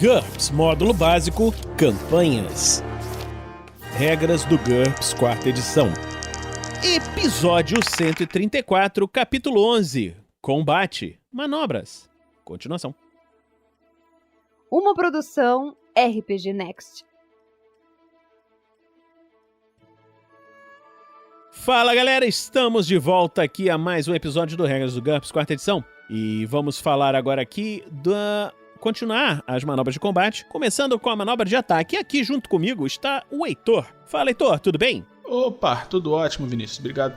GURPS Módulo Básico Campanhas. Regras do GURPS 4ª edição. Episódio 134, capítulo 11. Combate, manobras. Continuação. Uma produção RPG Next. Fala galera, estamos de volta aqui a mais um episódio do Regras do GURPS 4ª edição. E vamos falar agora aqui continuar as manobras de combate, começando com a manobra de ataque. E aqui junto comigo está o Heitor. Fala Heitor, tudo bem? Opa, tudo ótimo, Vinícius. Obrigado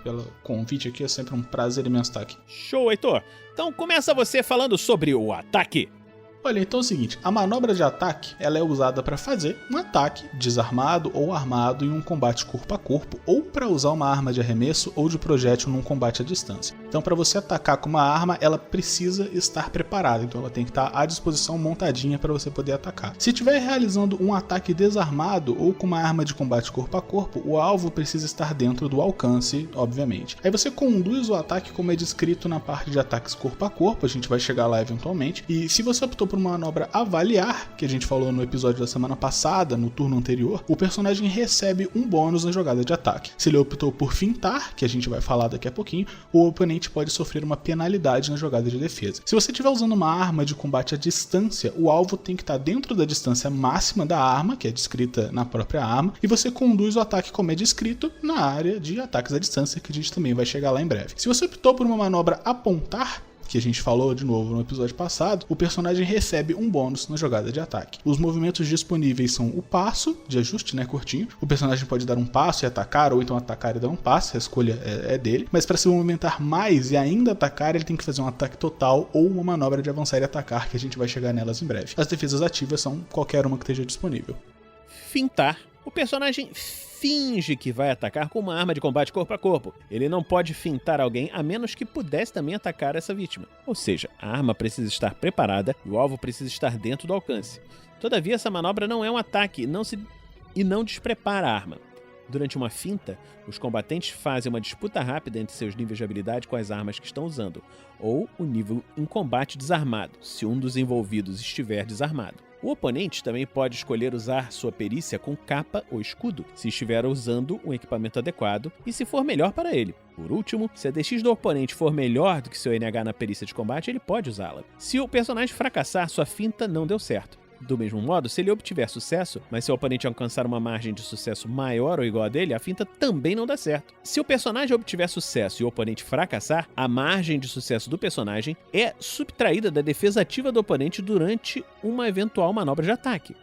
pelo convite aqui, é sempre um prazer imenso estar aqui. Show, Heitor. Então começa você falando sobre o ataque. Olha, então é o seguinte, a manobra de ataque, ela é usada para fazer um ataque desarmado ou armado em um combate corpo a corpo, ou para usar uma arma de arremesso ou de projétil num combate à distância. Então, para você atacar com uma arma, ela precisa estar preparada, então ela tem que estar à disposição montadinha para você poder atacar. Se estiver realizando um ataque desarmado ou com uma arma de combate corpo a corpo, o alvo precisa estar dentro do alcance, obviamente. Aí você conduz o ataque como é descrito na parte de ataques corpo a corpo, a gente vai chegar lá eventualmente, e se você optou por uma manobra avaliar, que a gente falou no episódio da semana passada, no turno anterior, o personagem recebe um bônus na jogada de ataque. Se ele optou por fintar, que a gente vai falar daqui a pouquinho, o oponente pode sofrer uma penalidade na jogada de defesa. Se você estiver usando uma arma de combate à distância, o alvo tem que estar dentro da distância máxima da arma, que é descrita na própria arma, e você conduz o ataque como é descrito na área de ataques à distância, que a gente também vai chegar lá em breve. Se você optou por uma manobra apontar, que a gente falou de novo no episódio passado, o personagem recebe um bônus na jogada de ataque. Os movimentos disponíveis são o passo, de ajuste, curtinho. O personagem pode dar um passo e atacar, ou então atacar e dar um passo, a escolha é dele. Mas para se movimentar mais e ainda atacar, ele tem que fazer um ataque total ou uma manobra de avançar e atacar, que a gente vai chegar nelas em breve. As defesas ativas são qualquer uma que esteja disponível. Fintar. O personagem finge que vai atacar com uma arma de combate corpo a corpo. Ele não pode fintar alguém a menos que pudesse também atacar essa vítima. Ou seja, a arma precisa estar preparada e o alvo precisa estar dentro do alcance. Todavia, essa manobra não é um ataque e não desprepara a arma. Durante uma finta, os combatentes fazem uma disputa rápida entre seus níveis de habilidade com as armas que estão usando, ou o nível em combate desarmado, se um dos envolvidos estiver desarmado. O oponente também pode escolher usar sua perícia com capa ou escudo, se estiver usando um equipamento adequado e se for melhor para ele. Por último, se a DX do oponente for melhor do que seu NH na perícia de combate, ele pode usá-la. Se o personagem fracassar, sua finta não deu certo. Do mesmo modo, se ele obtiver sucesso, mas seu oponente alcançar uma margem de sucesso maior ou igual a dele, a finta também não dá certo. Se o personagem obtiver sucesso e o oponente fracassar, a margem de sucesso do personagem é subtraída da defesa ativa do oponente durante uma eventual manobra de ataque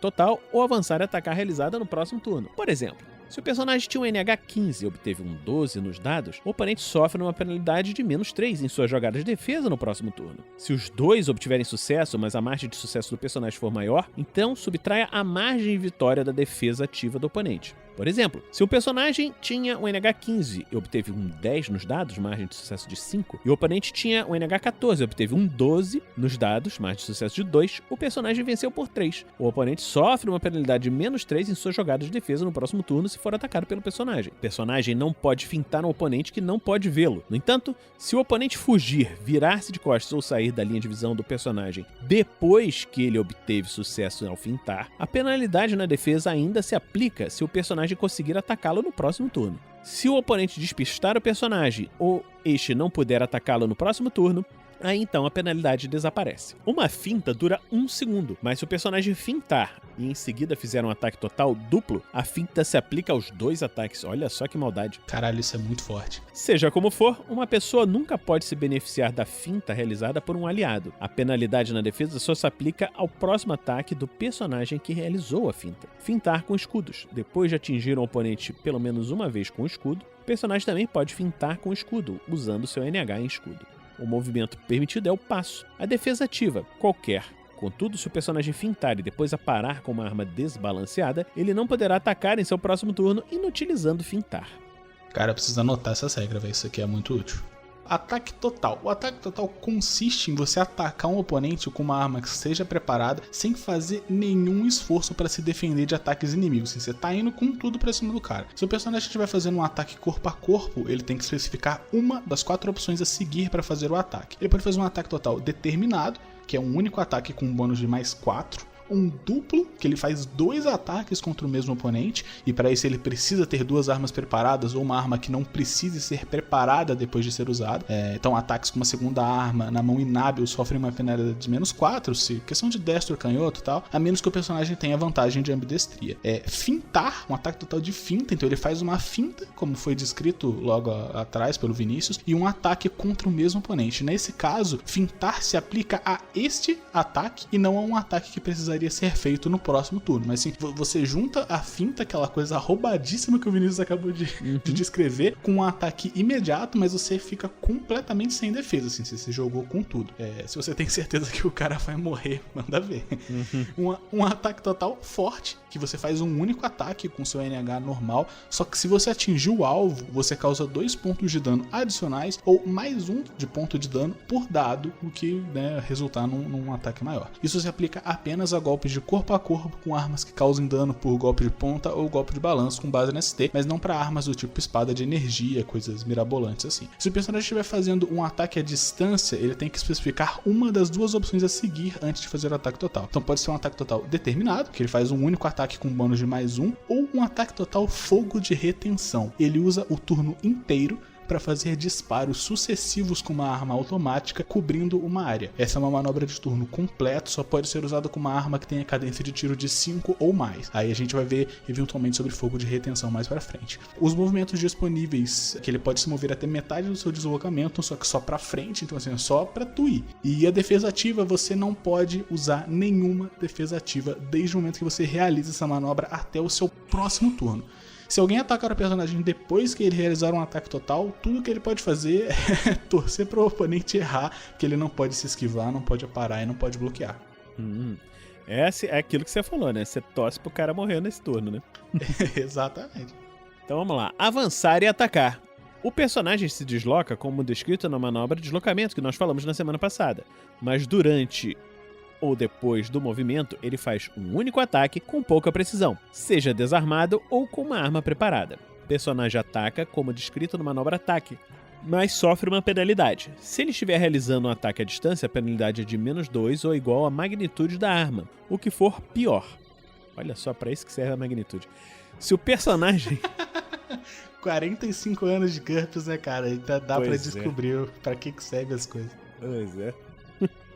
total ou avançar e atacar realizada no próximo turno. Por exemplo, se o personagem tinha um NH 15 e obteve um 12 nos dados, o oponente sofre uma penalidade de -3 em sua jogada de defesa no próximo turno. Se os dois obtiverem sucesso, mas a margem de sucesso do personagem for maior, então subtraia a margem de vitória da defesa ativa do oponente. Por exemplo, se o personagem tinha um NH 15 e obteve um 10 nos dados, margem de sucesso de 5, e o oponente tinha um NH 14 e obteve um 12 nos dados, margem de sucesso de 2, o personagem venceu por 3. O oponente sofre uma penalidade de -3 em sua jogada de defesa no próximo turno se for atacado pelo personagem. O personagem não pode fintar um oponente que não pode vê-lo. No entanto, se o oponente fugir, virar-se de costas ou sair da linha de visão do personagem depois que ele obteve sucesso ao fintar, a penalidade na defesa ainda se aplica se o personagem conseguir atacá-lo no próximo turno. Se o oponente despistar o personagem ou este não puder atacá-lo no próximo turno, aí então a penalidade desaparece. Uma finta dura 1 segundo, mas se o personagem fintar e em seguida fizer um ataque total duplo, a finta se aplica aos 2 ataques. Olha só que maldade. Caralho, isso é muito forte. Seja como for, uma pessoa nunca pode se beneficiar da finta realizada por um aliado. A penalidade na defesa só se aplica ao próximo ataque do personagem que realizou a finta. Fintar com escudos. Depois de atingir um oponente pelo menos uma vez com o escudo, o personagem também pode fintar com escudo, usando seu NH em escudo. O movimento permitido é o passo. A defesa ativa, qualquer. Contudo, se o personagem fintar e depois aparar com uma arma desbalanceada, ele não poderá atacar em seu próximo turno inutilizando fintar. Cara, precisa anotar essas regras, velho. Isso aqui é muito útil. Ataque total. O ataque total consiste em você atacar um oponente com uma arma que esteja preparada sem fazer nenhum esforço para se defender de ataques inimigos. Você tá indo com tudo pra cima do cara. Se o personagem estiver fazendo um ataque corpo a corpo, ele tem que especificar uma das 4 opções a seguir para fazer o ataque. Ele pode fazer um ataque total determinado, que é um único ataque com um bônus de mais 4. Um duplo, que ele faz 2 ataques contra o mesmo oponente, e para isso ele precisa ter 2 armas preparadas ou uma arma que não precise ser preparada depois de ser usada. Então ataques com uma segunda arma na mão inábil sofrem uma penalidade de menos 4, se questão de destro ou canhoto e tal, a menos que o personagem tenha vantagem de ambidestria. Fintar, um ataque total de finta, então ele faz uma finta, como foi descrito logo atrás pelo Vinícius, e um ataque contra o mesmo oponente. Nesse caso, fintar se aplica a este ataque e não a um ataque que precisaria ser feito no próximo turno, mas sim, você junta a finta, aquela coisa roubadíssima que o Vinícius acabou de descrever, com um ataque imediato, mas você fica completamente sem defesa, assim, você jogou com tudo. Se você tem certeza que o cara vai morrer, manda ver. Um ataque total forte, que você faz um único ataque com seu NH normal, só que se você atingir o alvo, você causa 2 pontos de dano adicionais, ou mais 1 de ponto de dano por dado, o que, né, resultar num ataque maior. Isso se aplica apenas a golpes de corpo a corpo com armas que causem dano por golpe de ponta ou golpe de balanço com base no ST, mas não para armas do tipo espada de energia, coisas mirabolantes assim. Se o personagem estiver fazendo um ataque à distância, ele tem que especificar uma das 2 opções a seguir antes de fazer o ataque total. Então pode ser um ataque total determinado, que ele faz um único ataque com bônus de mais 1, ou um ataque total fogo de retenção. Ele usa o turno inteiro para fazer disparos sucessivos com uma arma automática cobrindo uma área. Essa é uma manobra de turno completo, só pode ser usada com uma arma que tenha cadência de tiro de 5 ou mais. Aí a gente vai ver eventualmente sobre fogo de retenção mais para frente. Os movimentos disponíveis, que ele pode se mover até metade do seu deslocamento, só que só para frente, então assim, é só para tu ir. E a defesa ativa, você não pode usar nenhuma defesa ativa desde o momento que você realiza essa manobra até o seu próximo turno. Se alguém atacar o personagem depois que ele realizar um ataque total, tudo que ele pode fazer é torcer para o oponente errar, que ele não pode se esquivar, não pode parar e não pode bloquear. É aquilo que você falou, né? Você torce pro cara morrer nesse turno, né? Exatamente. Então vamos lá. Avançar e atacar. O personagem se desloca como descrito na manobra de deslocamento que nós falamos na semana passada, mas durante ou depois do movimento, ele faz um único ataque com pouca precisão, seja desarmado ou com uma arma preparada. O personagem ataca como descrito no manobra ataque, mas sofre uma penalidade. Se ele estiver realizando um ataque à distância, a penalidade é de menos 2 ou igual à magnitude da arma, o que for pior. Olha só, para isso que serve a magnitude. Se o personagem... 45 anos de GURPS, né, cara? Ainda dá pra descobrir pra que serve as coisas. Pois é.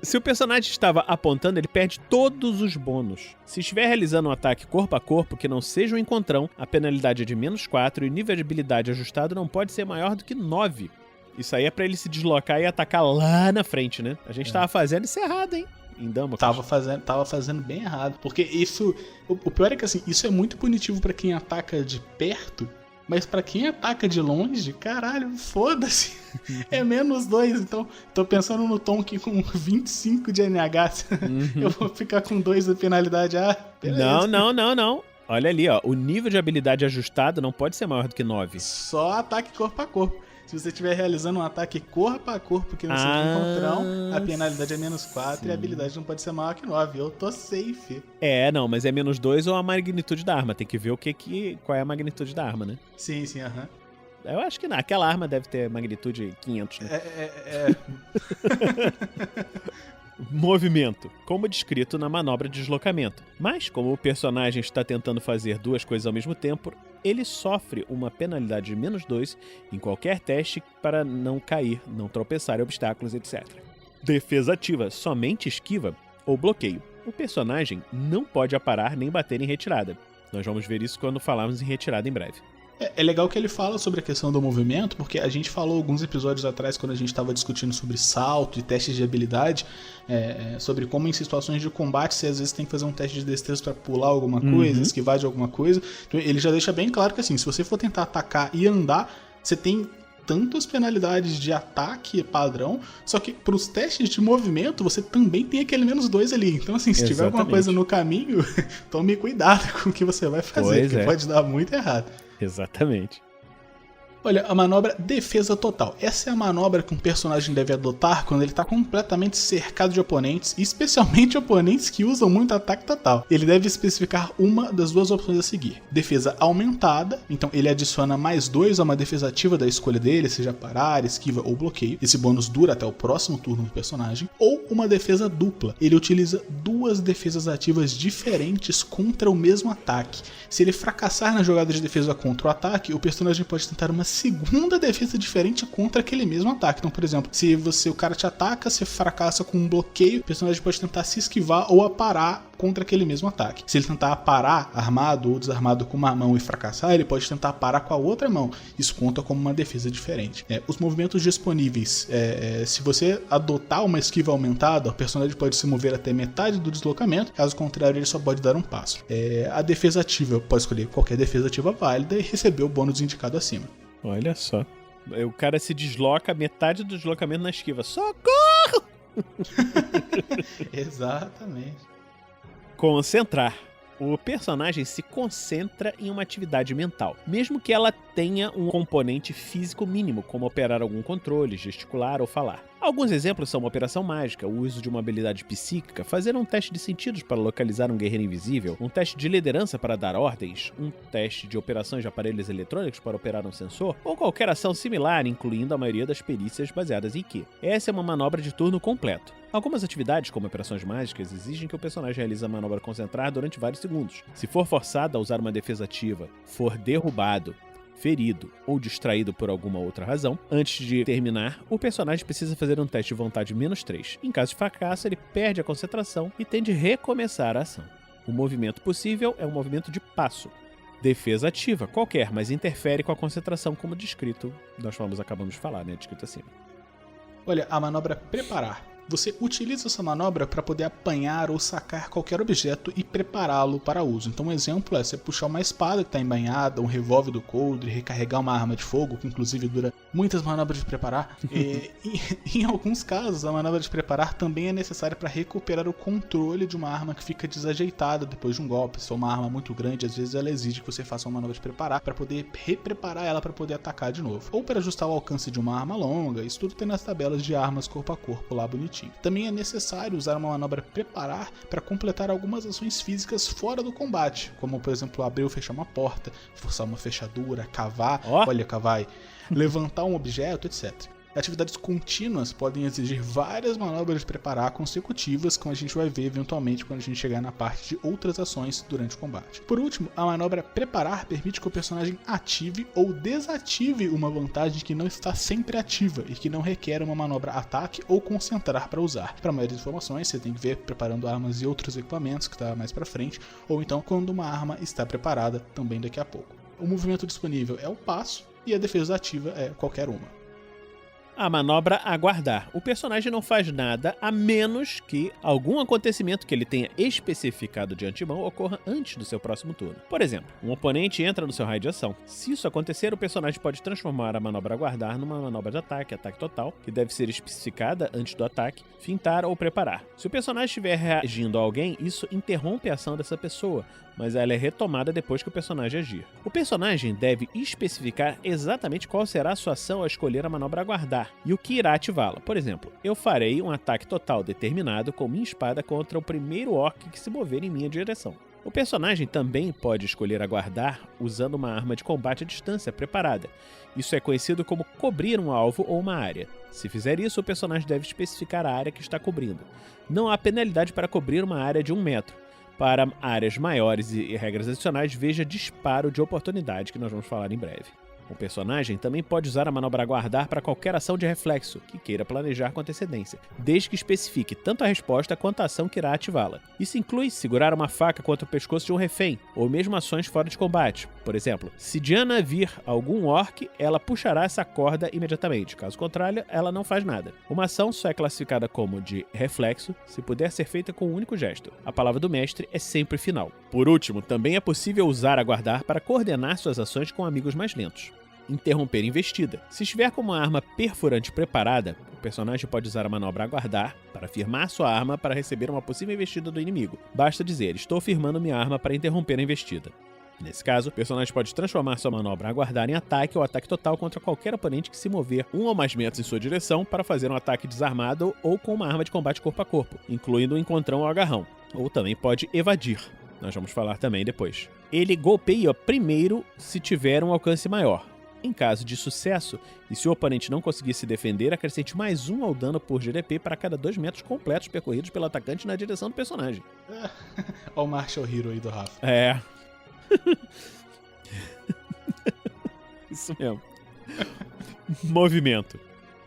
Se o personagem estava apontando, ele perde todos os bônus. Se estiver realizando um ataque corpo a corpo que não seja um encontrão, a penalidade é de menos 4 e o nível de habilidade ajustado não pode ser maior do que 9. Isso aí é pra ele se deslocar e atacar lá na frente, né? A gente tava fazendo isso errado, hein? Em Damocles. Tava fazendo bem errado. Porque isso... O pior é que, assim, isso é muito punitivo pra quem ataca de perto, mas pra quem ataca de longe, caralho, foda-se. É menos 2, então tô pensando no Tom que com 25 de NH, eu vou ficar com 2 de penalidade. Beleza. Não. Olha ali, ó, o nível de habilidade ajustado não pode ser maior do que 9. Só ataque corpo a corpo. Se você estiver realizando um ataque corpo a corpo que não seja um encontrão, a penalidade é menos 4 e a habilidade não pode ser maior que 9. Eu tô safe. Não, mas é menos 2 ou a magnitude da arma. Tem que ver qual é a magnitude da arma, né? Sim, aham. Eu acho que não. Aquela arma deve ter magnitude 500, né? Movimento, como descrito na manobra de deslocamento. Mas, como o personagem está tentando fazer 2 coisas ao mesmo tempo, ele sofre uma penalidade de menos 2 em qualquer teste para não cair, não tropeçar em obstáculos, etc. Defesa ativa, somente esquiva ou bloqueio. O personagem não pode aparar nem bater em retirada. Nós vamos ver isso quando falarmos em retirada em breve. É legal que ele fala sobre a questão do movimento, porque a gente falou alguns episódios atrás, quando a gente estava discutindo sobre salto e testes de habilidade, sobre como em situações de combate você às vezes tem que fazer um teste de destreza para pular alguma coisa, esquivar de alguma coisa. Então ele já deixa bem claro que assim, se você for tentar atacar e andar, você tem tantas penalidades de ataque padrão, só que para os testes de movimento você também tem aquele menos 2 ali. Então assim, se tiver alguma coisa no caminho, tome cuidado com o que você vai fazer, porque pode dar muito errado. Exatamente. Olha, a manobra defesa total. Essa é a manobra que um personagem deve adotar quando ele está completamente cercado de oponentes, especialmente oponentes que usam muito ataque total. Ele deve especificar uma das duas opções a seguir. Defesa aumentada, então ele adiciona mais 2 a uma defesa ativa da escolha dele, seja parar, esquiva ou bloqueio. Esse bônus dura até o próximo turno do personagem. Ou uma defesa dupla. Ele utiliza 2 defesas ativas diferentes contra o mesmo ataque. Se ele fracassar na jogada de defesa contra o ataque, o personagem pode tentar uma segunda defesa diferente contra aquele mesmo ataque. Então, por exemplo, se o cara te ataca, você fracassa com um bloqueio, o personagem pode tentar se esquivar ou aparar contra aquele mesmo ataque. Se ele tentar aparar armado ou desarmado com uma mão e fracassar, ele pode tentar aparar com a outra mão. Isso conta como uma defesa diferente. Os movimentos disponíveis, se você adotar uma esquiva aumentada, o personagem pode se mover até metade do deslocamento, caso contrário ele só pode dar um passo. A defesa ativa pode escolher qualquer defesa ativa válida e receber o bônus indicado acima. Olha só. O cara se desloca metade do deslocamento na esquiva. Socorro! Exatamente. Concentrar. O personagem se concentra em uma atividade mental, mesmo que ela tenha um componente físico mínimo, como operar algum controle, gesticular ou falar. Alguns exemplos são uma operação mágica, o uso de uma habilidade psíquica, fazer um teste de sentidos para localizar um guerreiro invisível, um teste de liderança para dar ordens, um teste de operações de aparelhos eletrônicos para operar um sensor, ou qualquer ação similar, incluindo a maioria das perícias baseadas em Ki. Essa é uma manobra de turno completo. Algumas atividades, como operações mágicas, exigem que o personagem realize a manobra concentrar durante vários segundos. Se for forçado a usar uma defesa ativa, for derrubado, ferido ou distraído por alguma outra razão, antes de terminar, o personagem precisa fazer um teste de vontade -3. Em caso de fracasso, ele perde a concentração e tem de recomeçar a ação. O movimento possível é um movimento de passo. Defesa ativa, qualquer, mas interfere com a concentração, como descrito. Acabamos de falar, né? Descrito acima. Olha, a manobra preparar. Você utiliza essa manobra para poder apanhar ou sacar qualquer objeto e prepará-lo para uso. Então um exemplo é você puxar uma espada que está embainhada, um revólver do coldre, recarregar uma arma de fogo, que inclusive dura muitas manobras de preparar. Em alguns casos, a manobra de preparar também é necessária para recuperar o controle de uma arma que fica desajeitada depois de um golpe. Se for uma arma muito grande, às vezes ela exige que você faça uma manobra de preparar para poder repreparar ela para poder atacar de novo. Ou para ajustar o alcance de uma arma longa. Isso tudo tem nas tabelas de armas corpo a corpo lá bonitinho. Também é necessário usar uma manobra preparar para completar algumas ações físicas fora do combate, como por exemplo abrir ou fechar uma porta, forçar uma fechadura, cavar, levantar um objeto, etc. Atividades contínuas podem exigir várias manobras de preparar consecutivas, como a gente vai ver eventualmente quando a gente chegar na parte de outras ações durante o combate. Por último, a manobra preparar permite que o personagem ative ou desative uma vantagem que não está sempre ativa e que não requer uma manobra ataque ou concentrar para usar. Para maiores informações, você tem que ver preparando armas e outros equipamentos, que está mais para frente, ou então quando uma arma está preparada, também daqui a pouco. O movimento disponível é o passo e a defesa ativa é qualquer uma. A manobra aguardar. O personagem não faz nada a menos que algum acontecimento que ele tenha especificado de antemão ocorra antes do seu próximo turno. Por exemplo, um oponente entra no seu raio de ação. Se isso acontecer, o personagem pode transformar a manobra aguardar numa manobra de ataque total, que deve ser especificada antes do ataque, fintar ou preparar. Se o personagem estiver reagindo a alguém, isso interrompe a ação dessa pessoa, mas ela é retomada depois que o personagem agir. O personagem deve especificar exatamente qual será a sua ação ao escolher a manobra aguardar e o que irá ativá-la. Por exemplo, eu farei um ataque total determinado com minha espada contra o primeiro orc que se mover em minha direção. O personagem também pode escolher aguardar usando uma arma de combate à distância preparada. Isso é conhecido como cobrir um alvo ou uma área. Se fizer isso, o personagem deve especificar a área que está cobrindo. Não há penalidade para cobrir uma área de 1 metro. Para áreas maiores e regras adicionais, veja disparo de oportunidade, que nós vamos falar em breve. O personagem também pode usar a manobra aguardar para qualquer ação de reflexo que queira planejar com antecedência, desde que especifique tanto a resposta quanto a ação que irá ativá-la. Isso inclui segurar uma faca contra o pescoço de um refém, ou mesmo ações fora de combate. Por exemplo, se Diana vir algum orc, ela puxará essa corda imediatamente, caso contrário, ela não faz nada. Uma ação só é classificada como de reflexo se puder ser feita com um único gesto. A palavra do mestre é sempre final. Por último, também é possível usar aguardar para coordenar suas ações com amigos mais lentos. Interromper investida. Se estiver com uma arma perfurante preparada, o personagem pode usar a manobra aguardar para firmar sua arma para receber uma possível investida do inimigo. Basta dizer, estou firmando minha arma para interromper a investida. Nesse caso, o personagem pode transformar sua manobra aguardar em ataque ou ataque total contra qualquer oponente que se mover 1 ou mais metros em sua direção para fazer um ataque desarmado ou com uma arma de combate corpo a corpo, incluindo o encontrão ou agarrão. Ou também pode evadir. Nós vamos falar também depois. Ele golpeia primeiro se tiver um alcance maior. Em caso de sucesso, e se o oponente não conseguir se defender, acrescente mais 1 ao dano por GDP para cada 2 metros completos percorridos pelo atacante na direção do personagem. Olha o Marshall Hero aí do Rafa. É. Isso mesmo. Movimento.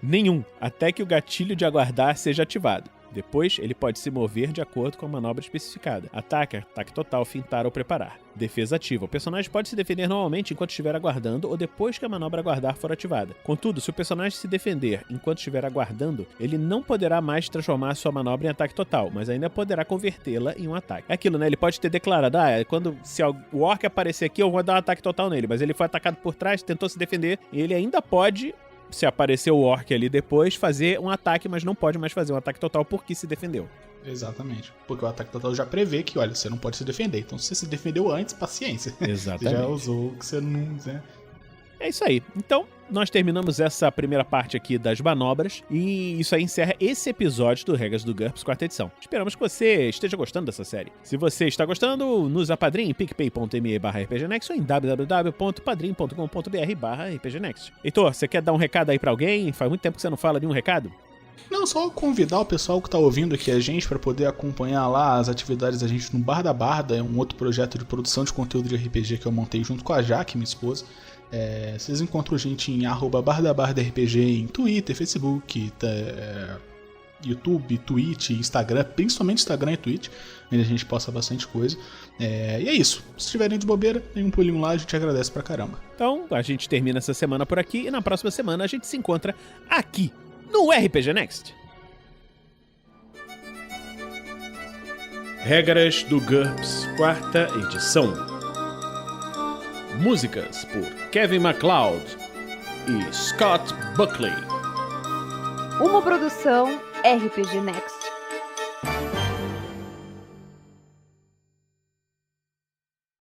Nenhum, até que o gatilho de aguardar seja ativado. Depois, ele pode se mover de acordo com a manobra especificada. Ataque, ataque total, fintar ou preparar. Defesa ativa. O personagem pode se defender normalmente enquanto estiver aguardando ou depois que a manobra aguardar for ativada. Contudo, se o personagem se defender enquanto estiver aguardando, ele não poderá mais transformar sua manobra em ataque total, mas ainda poderá convertê-la em um ataque. É aquilo, né? Ele pode ter declarado, se o orc aparecer aqui, eu vou dar um ataque total nele, mas ele foi atacado por trás, tentou se defender, e ele ainda pode, se aparecer o orc ali depois, fazer um ataque, mas não pode mais fazer um ataque total porque se defendeu. Exatamente. Porque o ataque total já prevê que, olha, você não pode se defender. Então, se você se defendeu antes, paciência. Exatamente. Você já usou o que você não... né? É isso aí. Então, nós terminamos essa primeira parte aqui das manobras e isso aí encerra esse episódio do Regras do GURPS, 4ª edição. Esperamos que você esteja gostando dessa série. Se você está gostando, nos apadrinhe em picpay.me/rpgnext ou em www.padrim.com.br/rpgnext. Heitor, você quer dar um recado aí pra alguém? Faz muito tempo que você não fala nenhum recado? Não, só convidar o pessoal que está ouvindo aqui a gente para poder acompanhar lá as atividades da gente no Bar da Barda, é um outro projeto de produção de conteúdo de RPG que eu montei junto com a Jaque, minha esposa. Vocês encontram a gente em @bardabardarpg em Twitter, Facebook, YouTube, Twitch, Instagram, principalmente Instagram e Twitch, onde a gente posta bastante coisa. E é isso. Se tiverem de bobeira, tem um pulinho lá, a gente agradece pra caramba. Então, a gente termina essa semana por aqui e na próxima semana a gente se encontra aqui no RPG Next. Regras do GURPS, 4ª edição. Músicas por Kevin MacLeod e Scott Buckley. Uma produção RPG Next.